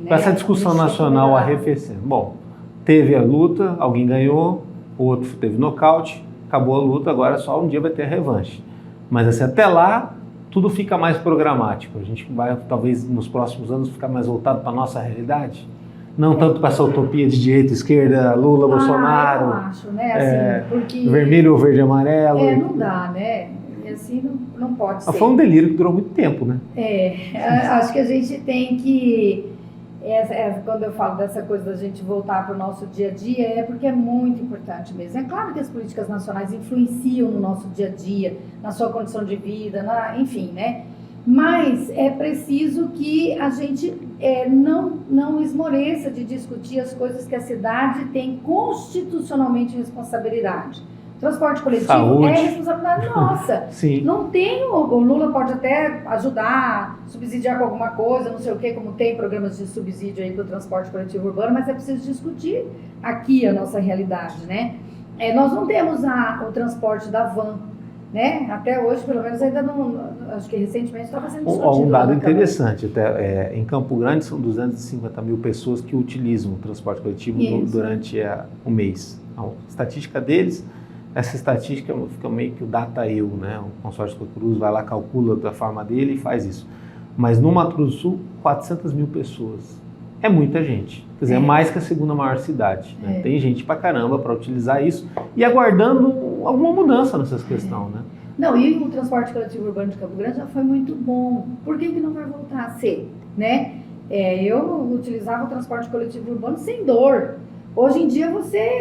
Com essa discussão nacional arrefecendo. Bom, teve a luta, alguém ganhou, o outro teve nocaute, acabou a luta, agora só um dia vai ter a revanche. Mas assim, até lá, tudo fica mais programático. A gente vai, talvez, nos próximos anos, ficar mais voltado para a nossa realidade. Não tanto para essa utopia de direita, esquerda, Lula, Bolsonaro. Eu acho, né? Assim, porque... Vermelho ou verde e amarelo. Não dá, né? E assim não pode ser. Foi um delírio que durou muito tempo, né? Acho que a gente tem que... quando eu falo dessa coisa da gente voltar para o nosso dia a dia, é porque é muito importante mesmo. É claro que as políticas nacionais influenciam no nosso dia a dia, na sua condição de vida, enfim, né? Mas é preciso que a gente não esmoreça de discutir as coisas que a cidade tem constitucionalmente responsabilidade. Transporte coletivo Saúde. É responsabilidade nossa. Sim. Não tem, o Lula pode até ajudar, subsidiar com alguma coisa, não sei o quê, como tem programas de subsídio aí para o transporte coletivo urbano, mas é preciso discutir aqui a nossa realidade, né? Nós não temos o transporte da van, né? Até hoje, pelo menos, ainda não, acho que recentemente estava sendo discutido. Um dado interessante, até, em Campo Grande são 250 mil pessoas que utilizam o transporte coletivo durante o mês. A estatística deles, essa estatística fica meio que o data eu, né? O consórcio Cruz vai lá, calcula da forma dele e faz isso. Mas no Mato Grosso do Sul, 400 mil pessoas. É muita gente. Quer dizer, é mais que a segunda maior cidade. Né? Tem gente pra caramba para utilizar isso e aguardando alguma mudança nessas questões, né? Não, e o transporte coletivo urbano de Campo Grande já foi muito bom. Por que não vai voltar a ser, né? Eu utilizava o transporte coletivo urbano sem dor. Hoje em dia,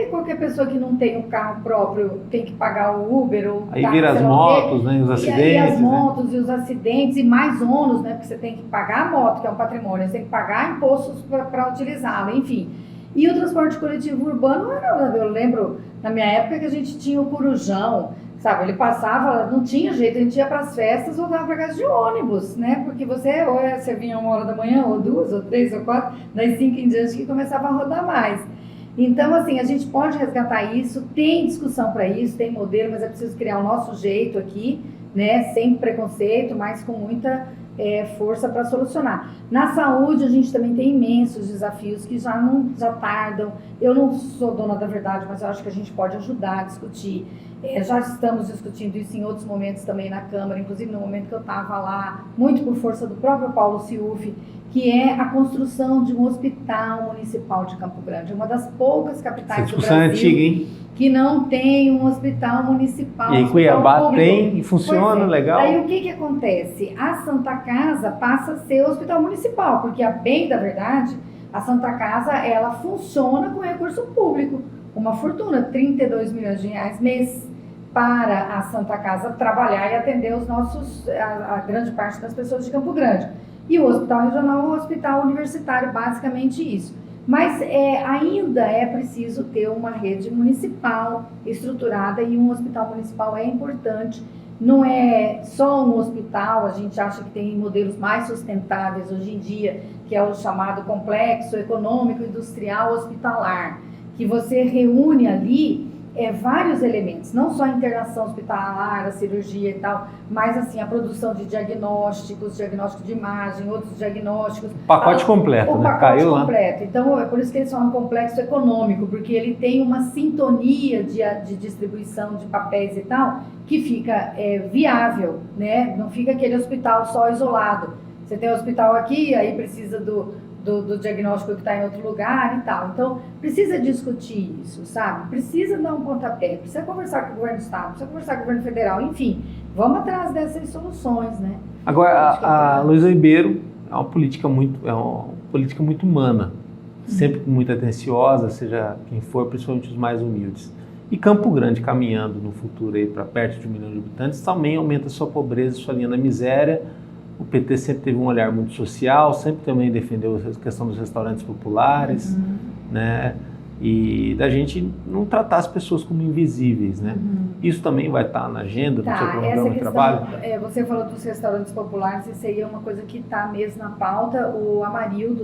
qualquer pessoa que não tem um carro próprio, tem que pagar o Uber ou... Aí vira as motos, né, os acidentes. E as motos, e os acidentes, e mais ônus, né, porque você tem que pagar a moto, que é um patrimônio, você tem que pagar impostos para utilizá-la, enfim. E o transporte coletivo urbano, eu lembro, na minha época, que a gente tinha o Corujão, sabe, ele passava, não tinha jeito, a gente ia para as festas, voltava para casa de ônibus, né, porque você vinha 1 hora da manhã, ou 2, ou 3, ou 4, das 5 em diante que começava a rodar mais. Então, assim, a gente pode resgatar isso, tem discussão para isso, tem modelo, mas é preciso criar o nosso jeito aqui, né, sem preconceito, mas com muita força para solucionar. Na saúde, a gente também tem imensos desafios que já tardam. Eu não sou dona da verdade, mas eu acho que a gente pode ajudar a discutir. Já estamos discutindo isso em outros momentos também na Câmara, inclusive no momento que eu estava lá, muito por força do próprio Paulo Ciuffi, que é a construção de um hospital municipal de Campo Grande, uma das poucas capitais do Brasil antiga, hein? Que não tem um hospital municipal. E em Cuiabá tem e funciona legal. Aí o que acontece? A Santa Casa passa a ser hospital municipal, porque a bem da verdade, a Santa Casa ela funciona com recurso público, uma fortuna, 32 milhões de reais mês para a Santa Casa trabalhar e atender a grande parte das pessoas de Campo Grande. E o hospital regional é um hospital universitário, basicamente isso. Mas ainda é preciso ter uma rede municipal estruturada e um hospital municipal é importante. Não é só um hospital, a gente acha que tem modelos mais sustentáveis hoje em dia, que é o chamado complexo econômico industrial hospitalar, que você reúne ali vários elementos, não só a internação hospitalar, a cirurgia e tal, mas assim, a produção de diagnóstico de imagem, outros diagnósticos. O pacote completo, o né? pacote Caiu completo. Lá. Então, é por isso que eles falam complexo econômico, porque ele tem uma sintonia de distribuição de papéis e tal, que fica viável, né? Não fica aquele hospital só isolado. Você tem um hospital aqui, aí precisa do diagnóstico que está em outro lugar e tal. Então, precisa discutir isso, sabe? Precisa dar um pontapé, precisa conversar com o governo do estado, precisa conversar com o governo federal, enfim, vamos atrás dessas soluções, né? Agora, a Luísa Ribeiro é uma política muito humana, sempre muito atenciosa, seja quem for, principalmente os mais humildes. E Campo Grande, caminhando no futuro aí para perto de 1 milhão de habitantes, também aumenta sua pobreza, sua linha da miséria. O PT sempre teve um olhar muito social, sempre também defendeu a questão dos restaurantes populares, né? E da gente não tratar as pessoas como invisíveis, né? Isso também vai estar na agenda do seu programa de trabalho? Você falou dos restaurantes populares, isso aí é uma coisa que está mesmo na pauta. O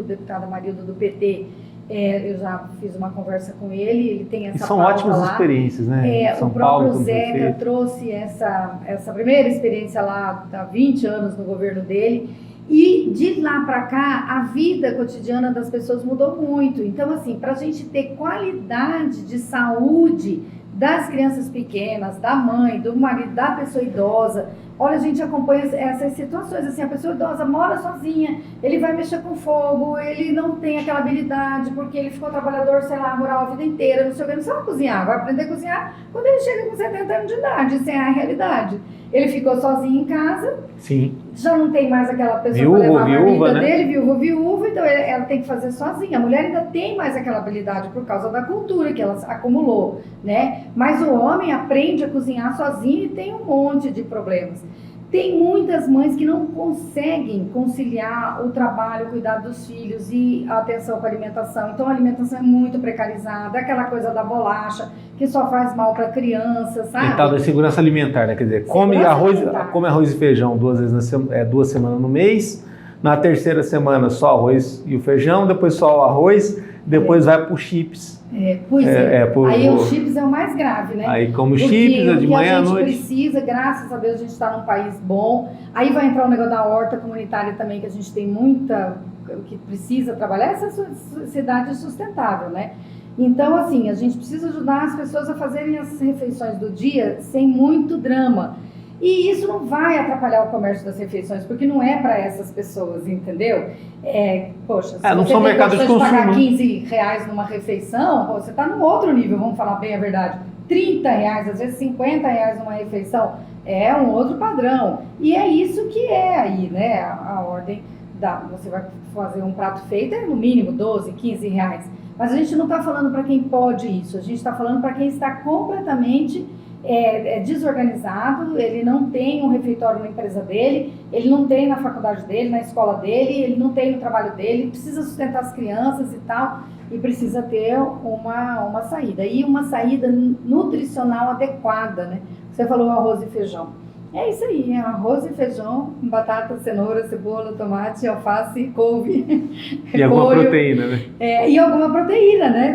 deputado Amarildo do PT, eu já fiz uma conversa com ele tem essa são pauta ótimas lá. Experiências, né? O próprio Zeca trouxe essa primeira experiência lá há 20 anos no governo dele, E de lá para cá, a vida cotidiana das pessoas mudou muito. Então, assim, para a gente ter qualidade de saúde das crianças pequenas, da mãe, do marido, da pessoa idosa, olha, a gente acompanha essas situações, assim, a pessoa idosa mora sozinha, ele vai mexer com fogo, ele não tem aquela habilidade, porque ele ficou trabalhador, sei lá, rural a vida inteira, não sei o que, não sabe cozinhar, vai aprender a cozinhar quando ele chega com 70 anos de idade, isso é a realidade. Ele ficou sozinho em casa, Sim. já não tem mais aquela pessoa para levar a marmita dele, viúva, então ela tem que fazer sozinha. A mulher ainda tem mais aquela habilidade por causa da cultura que ela acumulou, né? Mas o homem aprende a cozinhar sozinho e tem um monte de problemas. Tem muitas mães que não conseguem conciliar o trabalho, o cuidado dos filhos e a atenção com a alimentação. Então a alimentação é muito precarizada, aquela coisa da bolacha, que só faz mal para criança, sabe? E tal da segurança alimentar, né? Quer dizer, come arroz e feijão 2 vezes 2 semanas no mês, na terceira semana só arroz e o feijão, depois só o arroz, depois vai para os chips. Aí os chips é o mais grave, né? Aí come os chips, de manhã à noite. A gente precisa, graças a Deus, a gente está num país bom. Aí vai entrar o negócio da horta comunitária também, que a gente tem muita, que precisa trabalhar, essa sociedade sustentável, né? Então, assim, a gente precisa ajudar as pessoas a fazerem as refeições do dia sem muito drama. E isso não vai atrapalhar o comércio das refeições, porque não é para essas pessoas, entendeu? Poxa, se não você são tem mercado de consumo, pagar R$15 numa refeição, você está num outro nível, vamos falar bem a verdade. R$30, às vezes R$50 numa refeição, é um outro padrão. E é isso que é aí, né? A ordem você vai fazer um prato feito, no mínimo R$12, R$15. Mas a gente não está falando para quem pode isso, a gente está falando para quem está completamente desorganizado, ele não tem um refeitório na empresa dele, ele não tem na faculdade dele, na escola dele, ele não tem no trabalho dele, precisa sustentar as crianças e tal, e precisa ter uma saída. E uma saída nutricional adequada, né? Você falou arroz e feijão. É isso aí, arroz e feijão, batata, cenoura, cebola, tomate, alface, couve. E alguma proteína, né? E alguma proteína, né?